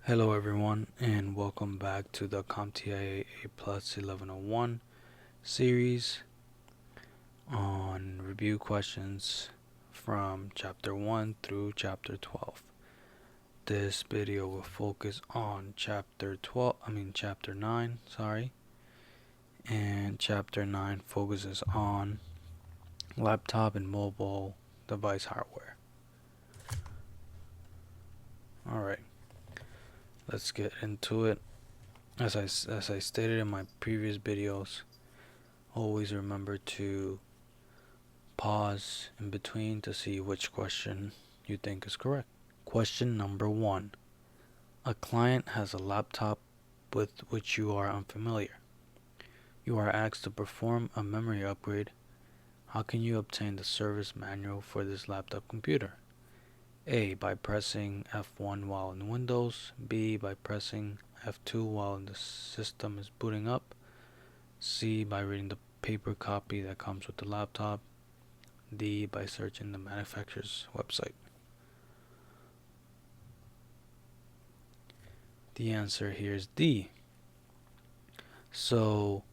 Hello everyone and welcome back to the CompTIA A Plus 1101 series on review questions from chapter 1 through chapter 12. This video will focus on chapter 9, and chapter 9 focuses on laptop and mobile device hardware. Alright, let's get into it. As I stated in my previous videos, always remember to pause in between to see which question you think is correct. Question number 1. A client has a laptop with which you are unfamiliar. You are asked to perform a memory upgrade. How can you obtain the service manual for this laptop computer? A. By pressing F1 while in Windows. B. By pressing F2 while the system is booting up. C. By reading the paper copy that comes with the laptop. D. By searching the manufacturer's website. The answer here is D. So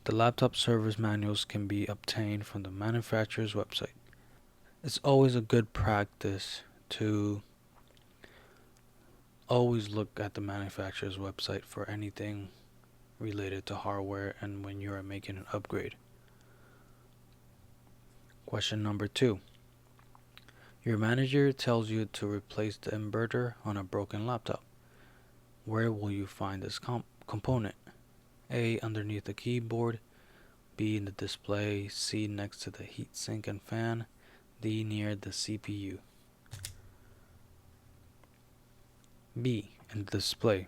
the laptop service manuals can be obtained from the manufacturer's website. It's always a good practice to always look at the manufacturer's website for anything related to hardware and when you are making an upgrade. Question number 2. Your manager tells you to replace the inverter on a broken laptop. Where will you find this component? A. Underneath the keyboard. B. In the display. C. Next to the heatsink and fan. D. Near the CPU. B. In the display.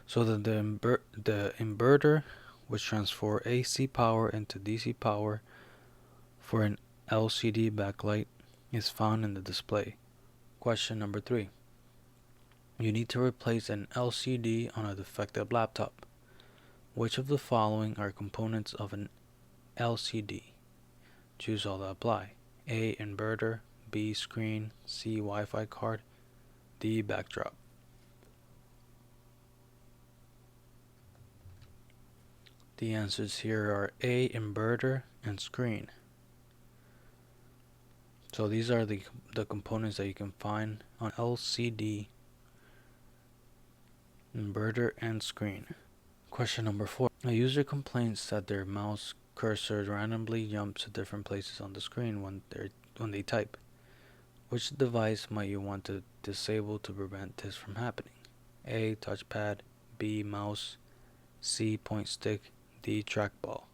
So that the inverter, which transfers AC power into DC power for an LCD backlight, is found in the display. Question number 3. You need to replace an LCD on a defective laptop. Which of the following are components of an LCD? Choose all that apply. A. Inverter. B. Screen. C. Wi-Fi card. D. Backdrop. The answers here are A. Inverter and screen. So these are the components that you can find on LCD, inverter, and screen. Question number 4. A user complains that their mouse cursor randomly jumps to different places on the screen when they type. Which device might you want to disable to prevent this from happening? A. Touchpad. B. Mouse. C. Point stick. D. Trackball.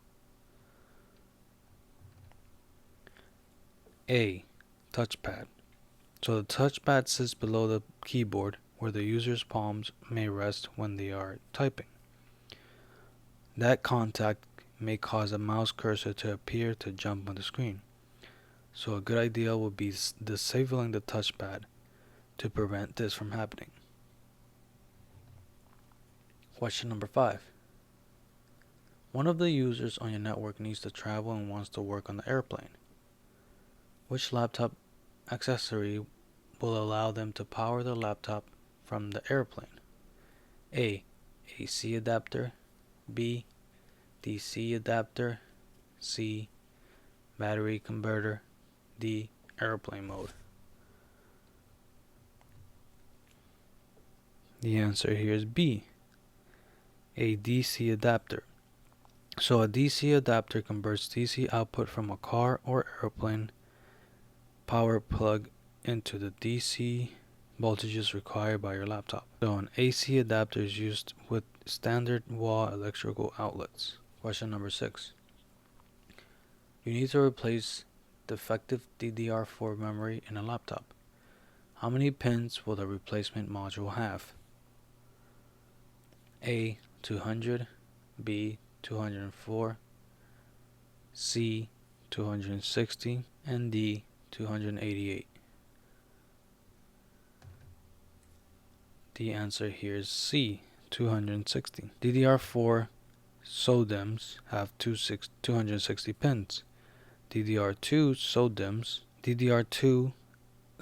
A. Touchpad. So the touchpad sits below the keyboard where the user's palms may rest when they are typing. That contact may cause a mouse cursor to appear to jump on the screen. So a good idea would be disabling the touchpad to prevent this from happening. Question number 5. One of the users on your network needs to travel and wants to work on the airplane. Which laptop accessory will allow them to power their laptop from the airplane? A. AC adapter. B. DC adapter. C. Battery converter. D. Airplane mode. The answer here is B. A DC adapter. So a DC adapter converts DC output from a car or airplane power plug into the DC voltages required by your laptop. So an AC adapter is used with standard wall electrical outlets. Question number 6. You need to replace defective DDR4 memory in a laptop. How many pins will the replacement module have? A. 200. B. 204. C. 260. And D. 288. The answer here is C. 260. DDR4 SODIMMs have 260 pins. DDR2 SODIMMs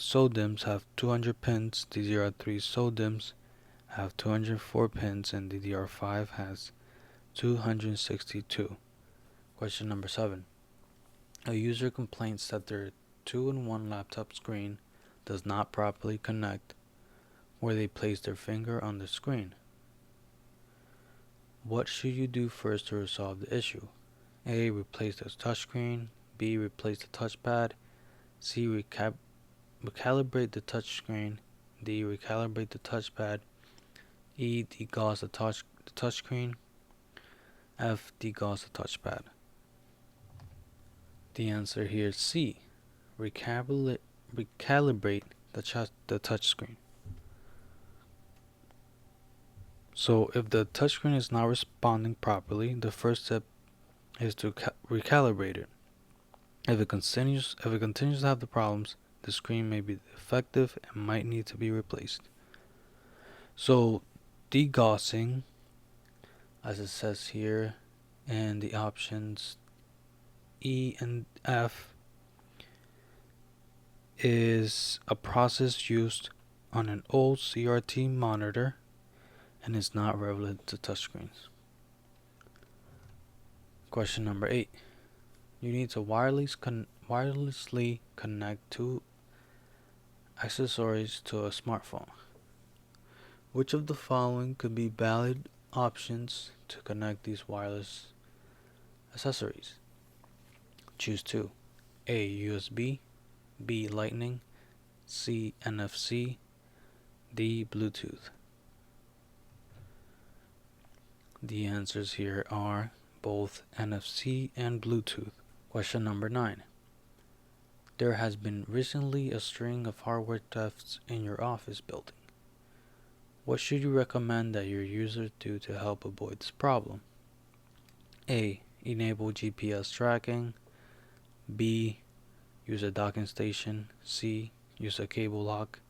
SODIMMs have 200 pins, DDR3 SODIMMs have 204 pins, and DDR5 has 262. Question number 7. A user complains that their 2-in-1 laptop screen does not properly connect where they place their finger on the screen. What should you do first to resolve the issue? A. Replace the touchscreen. B. Replace the touchpad. C. Recalibrate the touchscreen. D. Recalibrate the touchpad. E. Degauss the touchscreen. F. Degauss the touchpad. The answer here is C. Recalibrate the touchscreen. So if the touchscreen is not responding properly, the first step is to recalibrate it. If it continues to have the problems, the screen may be defective and might need to be replaced. So degaussing, as it says here in the options E and F, is a process used on an old CRT monitor and is not relevant to touchscreens. Question number 8. You need to wirelessly connect two accessories to a smartphone. Which of the following could be valid options to connect these wireless accessories? Choose 2. A. USB. B. Lightning. C. NFC. D. Bluetooth. The answers here are both NFC and Bluetooth. Question number 9. There has been recently a string of hardware thefts in your office building. What should you recommend that your users do to help avoid this problem? A. Enable GPS tracking. B. Use a docking station. C. Use a cable lock.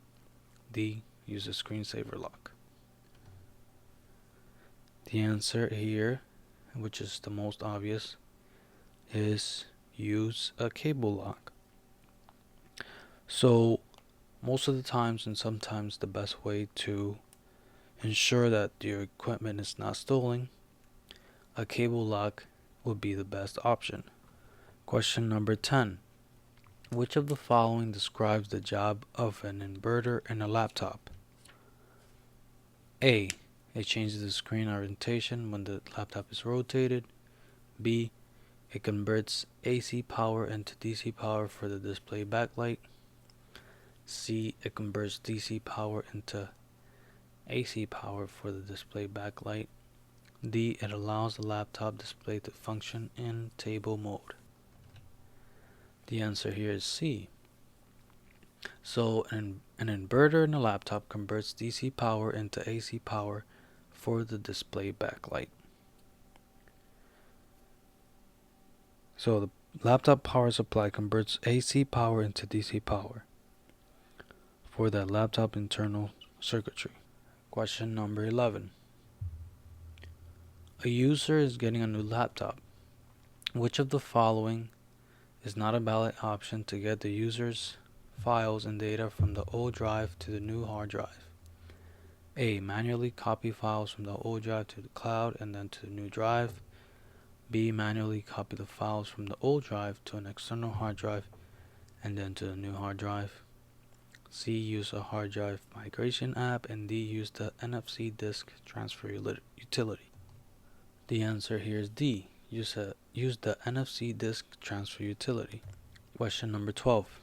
D. Use a screensaver lock. The answer here, which is the most obvious, is use a cable lock. So most of the times and sometimes the best way to ensure that your equipment is not stolen, a cable lock would be the best option. Question number 10. Which of the following describes the job of an inverter in a laptop? A. It changes the screen orientation when the laptop is rotated. B. It converts AC power into DC power for the display backlight. C. It converts DC power into AC power for the display backlight. D. It allows the laptop display to function in table mode. The answer here is C. So an inverter in a laptop converts DC power into AC power for the display backlight. So the laptop power supply converts AC power into DC power for that laptop internal circuitry. Question number 11. A user is getting a new laptop. Which of the following is not a valid option to get the user's files and data from the old drive to the new hard drive? A. Manually copy files from the old drive to the cloud and then to the new drive. B. Manually copy the files from the old drive to an external hard drive and then to the new hard drive. C. Use a hard drive migration app. And D. Use the NFC disk transfer utility. The answer here is D. Use the NFC disk transfer utility. Question number 12.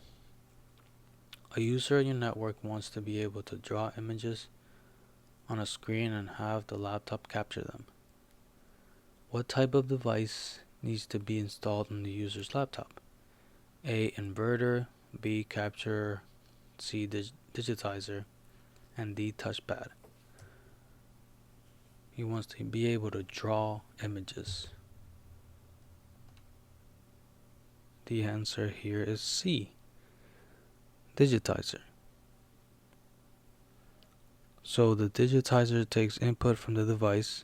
A user in your network wants to be able to draw images on a screen and have the laptop capture them. What type of device needs to be installed on the user's laptop? A. Inverter. B. Capture. C. Digitizer. And D. Touchpad. He wants to be able to draw images. The answer here is C. Digitizer. So the digitizer takes input from the device,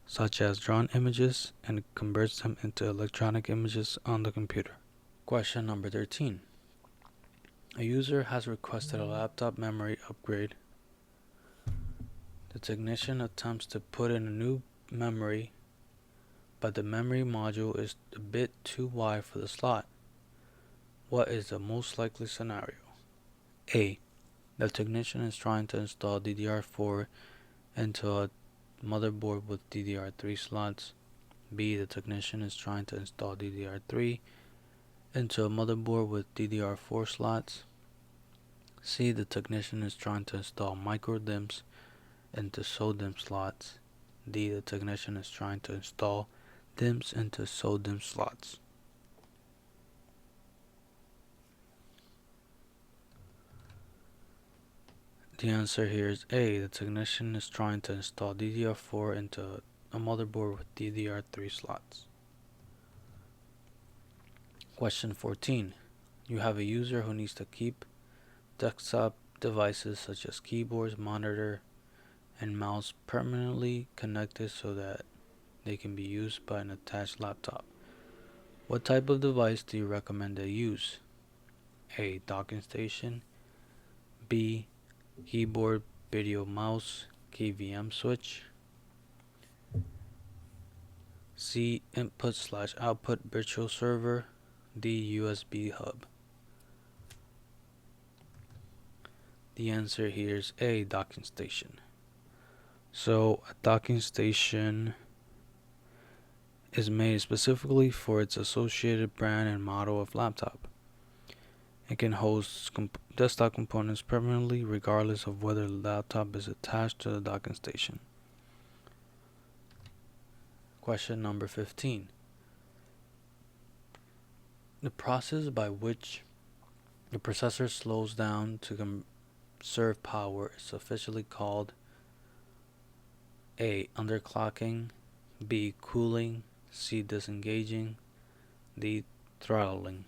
such as drawn images, and converts them into electronic images on the computer. Question number 13. A user has requested a laptop memory upgrade. The technician attempts to put in a new memory, but the memory module is a bit too wide for the slot. What is the most likely scenario? A. The technician is trying to install DDR4 into a motherboard with DDR3 slots. B. The technician is trying to install DDR3 into a motherboard with DDR4 slots. C. The technician is trying to install micro DIMMs into SODIMM slots. D. The technician is trying to install DIMMs into SODIMM slots. The answer here is A. The technician is trying to install DDR4 into a motherboard with DDR3 slots. Question 14. You have a user who needs to keep desktop devices such as keyboards, monitor, and mouse permanently connected so that they can be used by an attached laptop. What type of device do you recommend they use? A. Docking station. B. Keyboard, video, mouse, KVM switch. C. Input/output virtual server. D. USB hub. The answer here is A. Docking station. So a docking station is made specifically for its associated brand and model of laptop. It can host desktop components permanently regardless of whether the laptop is attached to the docking station. Question number 15. The process by which the processor slows down to conserve power is officially called A. Underclocking. B. Cooling. C. Disengaging. D. Throttling.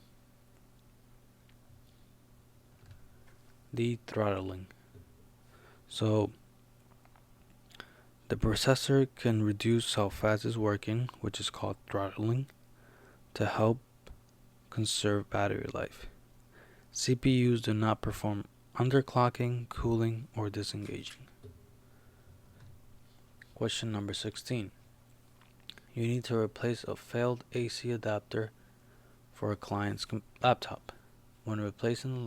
D. Throttling. So the processor can reduce how fast it's working, which is called throttling, to help conserve battery life. CPUs do not perform underclocking, cooling, or disengaging. Question number 16. You need to replace a failed AC adapter for a client's laptop. When replacing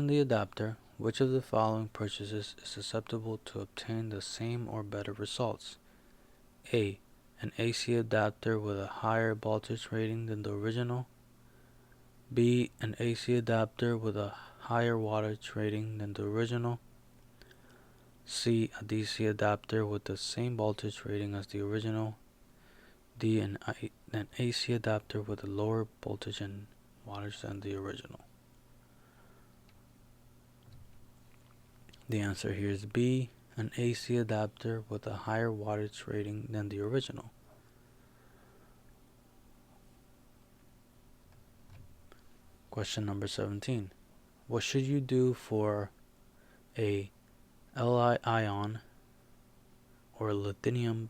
the adapter, which of the following purchases is susceptible to obtain the same or better results? A. An AC adapter with a higher voltage rating than the original. B. An AC adapter with a higher wattage rating than the original. C. A DC adapter with the same voltage rating as the original. D. An AC adapter with a lower voltage and wattage than the original. The answer here is B. An AC adapter with a higher wattage rating than the original. Question number 17. What should you do for a Li-ion or lithium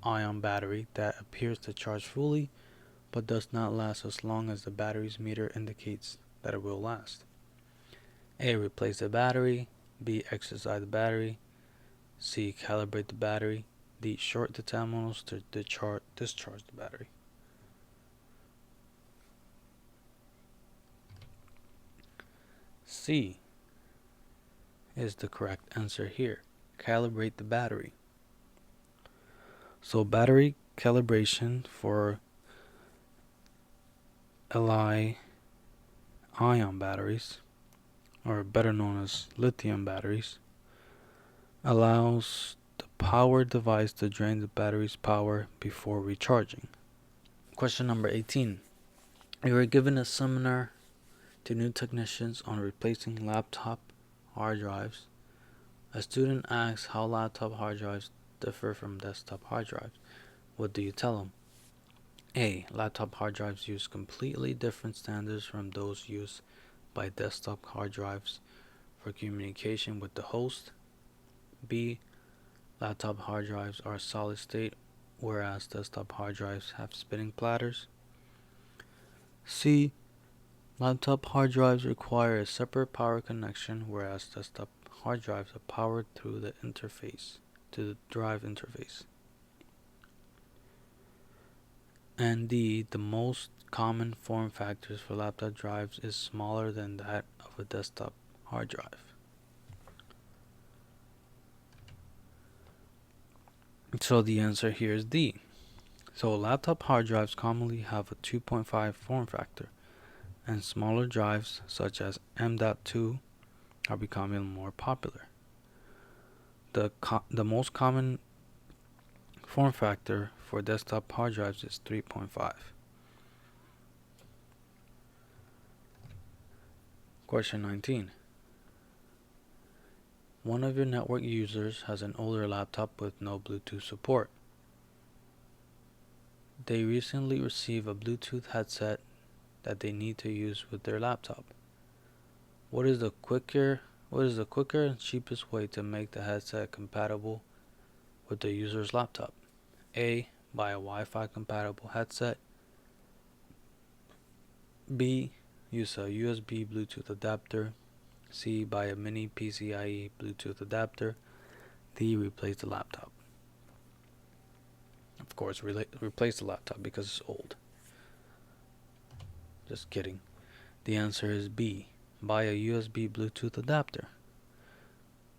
ion battery that appears to charge fully but does not last as long as the battery's meter indicates that it will last? A. Replace the battery. B. Exercise the battery. C. Calibrate the battery. D. Short the terminals to discharge the battery. C is the correct answer here. Calibrate the battery. So battery calibration for Li-ion batteries, or better known as lithium batteries, allows the power device to drain the battery's power before recharging. Question number 18. You were given a seminar to new technicians on replacing laptop hard drives. A student asks how laptop hard drives differ from desktop hard drives. What do you tell them? A. Laptop hard drives use completely different standards from those used by desktop hard drives for communication with the host. B. Laptop hard drives are solid state, whereas desktop hard drives have spinning platters. C. Laptop hard drives require a separate power connection, whereas desktop hard drives are powered through the interface to the drive interface. And D, the most common form factors for laptop drives is smaller than that of a desktop hard drive. So the answer here is D. So laptop hard drives commonly have a 2.5 form factor, and smaller drives such as M.2 are becoming more popular. The most common form factor for desktop hard drives is 3.5. Question 19. One of your network users has an older laptop with no Bluetooth support. They recently received a Bluetooth headset that they need to use with their laptop. What is the quicker and cheapest way to make the headset compatible with the user's laptop? A. Buy a Wi-Fi compatible headset. B. Use a USB Bluetooth adapter. C. Buy a mini PCIe Bluetooth adapter. D. Replace the laptop. Of course, replace the laptop because it's old. Just kidding. The answer is B. Buy a USB Bluetooth adapter.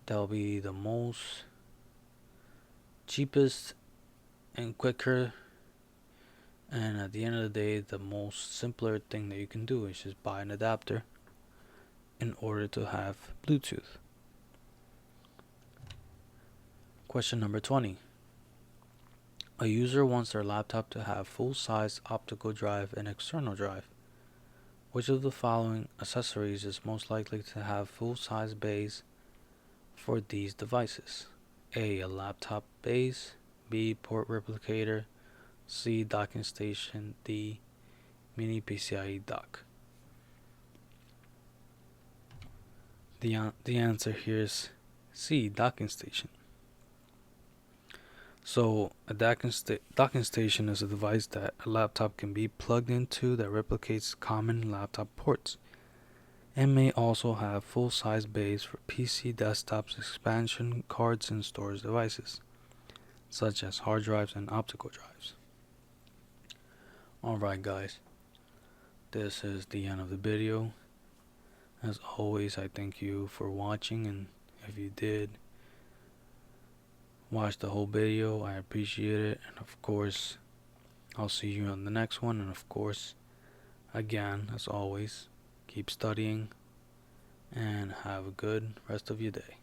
That'll be the most cheapest and quicker, and at the end of the day, the most simpler thing that you can do is just buy an adapter in order to have Bluetooth. Question number 20. A user wants their laptop to have full-size optical drive and external drive. Which of the following accessories is most likely to have full-size bays for these devices? A. A laptop base. B. Port replicator. C. Docking station. D. Mini PCIe dock. The answer here is C. Docking station. So a docking station is a device that a laptop can be plugged into that replicates common laptop ports, and may also have full-size bays for PC desktops, expansion cards, and storage devices, such as hard drives and optical drives. Alright guys, this is the end of the video. As always, I thank you for watching, and if you did watch the whole video, I appreciate it, and of course I'll see you on the next one. And of course, again, as always, keep studying and have a good rest of your day.